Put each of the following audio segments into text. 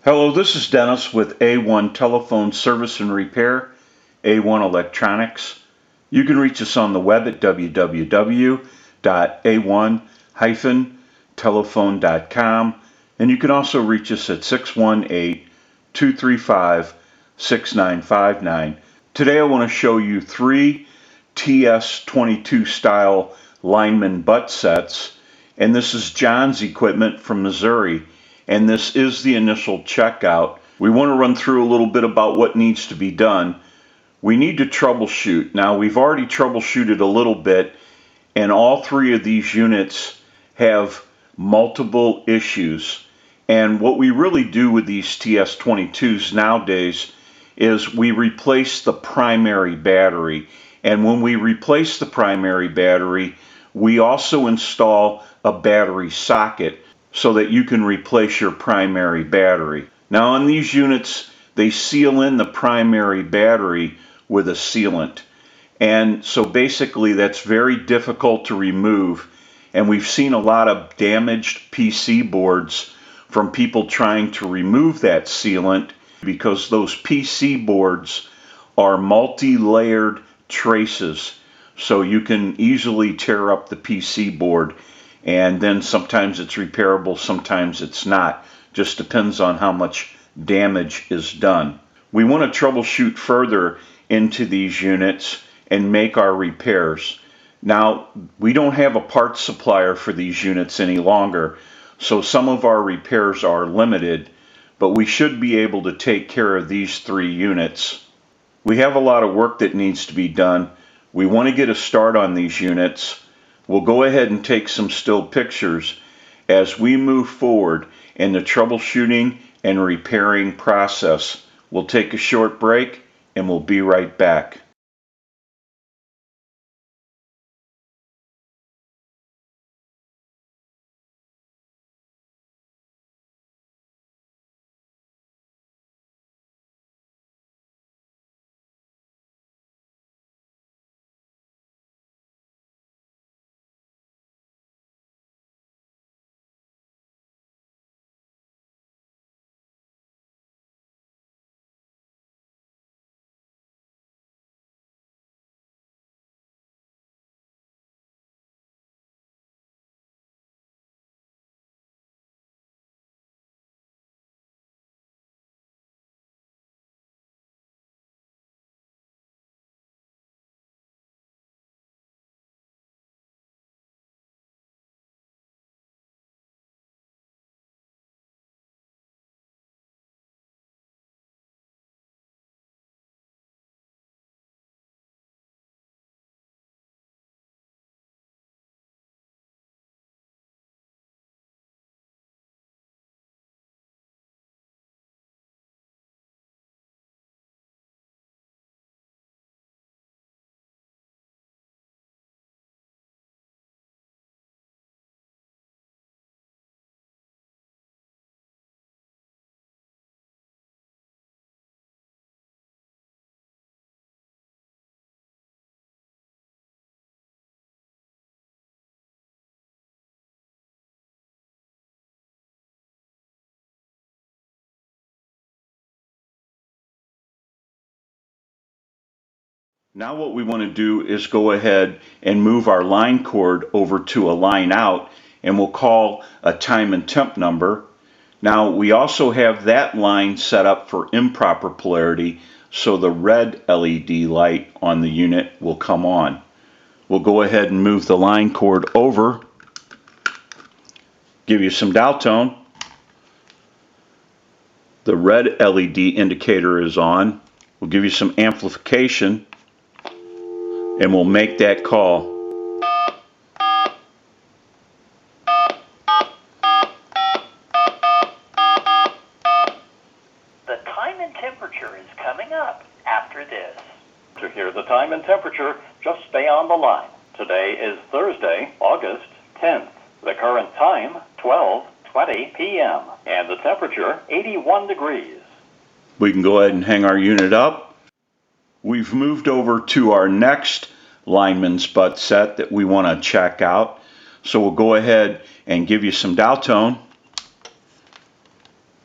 Hello, this is Dennis with A1 Telephone Service and Repair, A1 Electronics. You can reach us on the web at www.a1-telephone.com, and you can also reach us at 618-235-6959. Today I want to show you 3 TS22 style lineman butt sets, and this is John's equipment from Missouri. And this is the initial checkout. We want to run through a little bit about what needs to be done. We need to troubleshoot. Now, we've already troubleshooted a little bit, and all 3 of these units have multiple issues. And what we really do with these TS22s nowadays is we replace the primary battery. And when we replace the primary battery, we also install a battery socket so that you can replace your primary battery. Now on these units, they seal in the primary battery with a sealant. And so basically that's very difficult to remove. And we've seen a lot of damaged PC boards from people trying to remove that sealant because those PC boards are multi-layered traces. So you can easily tear up the PC board. And then sometimes it's repairable, sometimes it's not. Just depends on how much damage is done. We want to troubleshoot further into these units and make our repairs. Now, we don't have a parts supplier for these units any longer, so some of our repairs are limited, but we should be able to take care of these 3 units. We have a lot of work that needs to be done. We want to get a start on these units. We'll go ahead and take some still pictures as we move forward in the troubleshooting and repairing process. We'll take a short break and we'll be right back. Now what we want to do is go ahead and move our line cord over to a line out, and we'll call a time and temp number. Now we also have that line set up for improper polarity, so the red LED light on the unit will come on. We'll go ahead and move the line cord over, give you some dial tone. The red LED indicator is on. We'll give you some amplification, and we'll make that call. The time and temperature is coming up after this. To hear the time and temperature, just stay on the line. Today is Thursday, August 10th. The current time, 12:20 p.m. and the temperature, 81 degrees. We can go ahead and hang our unit up. We've moved over to our next lineman's butt set that we want to check out. So we'll go ahead and give you some dial tone.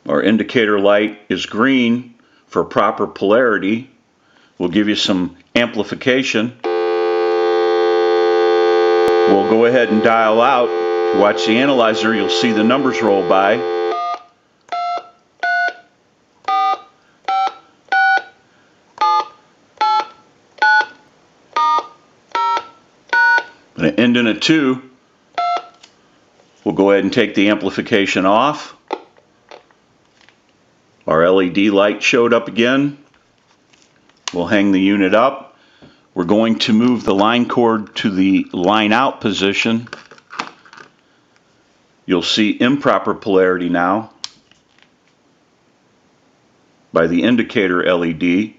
Our indicator light is green for proper polarity. We'll give you some amplification. We'll go ahead and dial out. If you watch the analyzer, you'll see the numbers roll by. I'm going to end in a 2. We'll go ahead and take the amplification off. Our LED light showed up again. We'll hang the unit up. We're going to move the line cord to the line out position. You'll see improper polarity now by the indicator LED.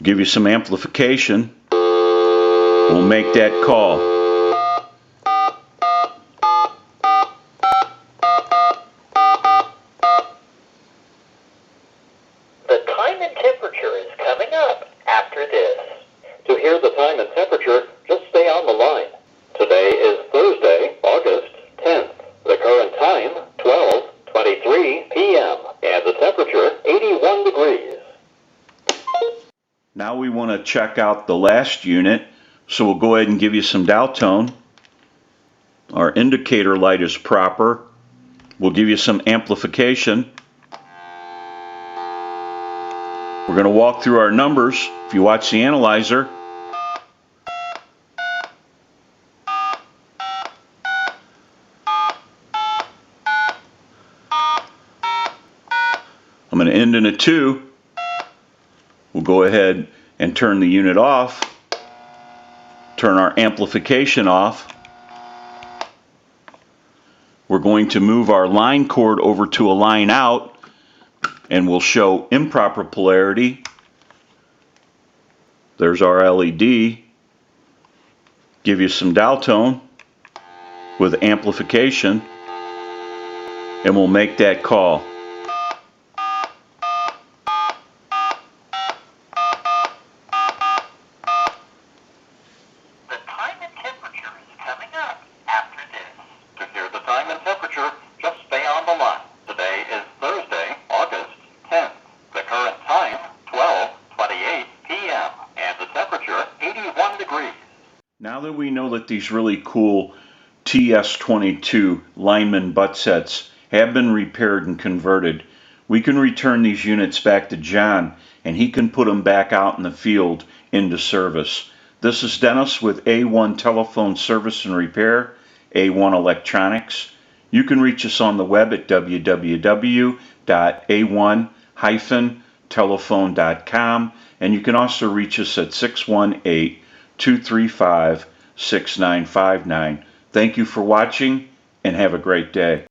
Give you some amplification. We'll make that call. The time and temperature is coming up after this. To hear the time and temperature, just stay on the line. Today is Thursday, August 10th. The current time, 12:23 p.m. and the temperature, 81 degrees. Now we want to check out the last unit, so we'll go ahead and give you some dial tone. Our indicator light is proper. We'll give you some amplification. We're going to walk through our numbers. If you watch the analyzer, I'm going to end in a 2. We'll go ahead and turn the unit off. Turn our amplification off. We're going to move our line cord over to a line out, and we'll show improper polarity. There's our LED. Give you some dial tone with amplification, and we'll make that call. The time and temperature is coming up after this. To hear the time and temperature, just stay on the line. Today is Thursday, August 10th. The current time, 12:28 p.m. and the temperature, 81 degrees. Now that we know that these really cool TS22 Lineman butt sets have been repaired and converted, we can return these units back to John, and he can put them back out in the field into service. This is Dennis with A1 Telephone Service and Repair, A1 Electronics. You can reach us on the web at www.a1-telephone.com, and you can also reach us at 618-235-6959. Thank you for watching, and have a great day.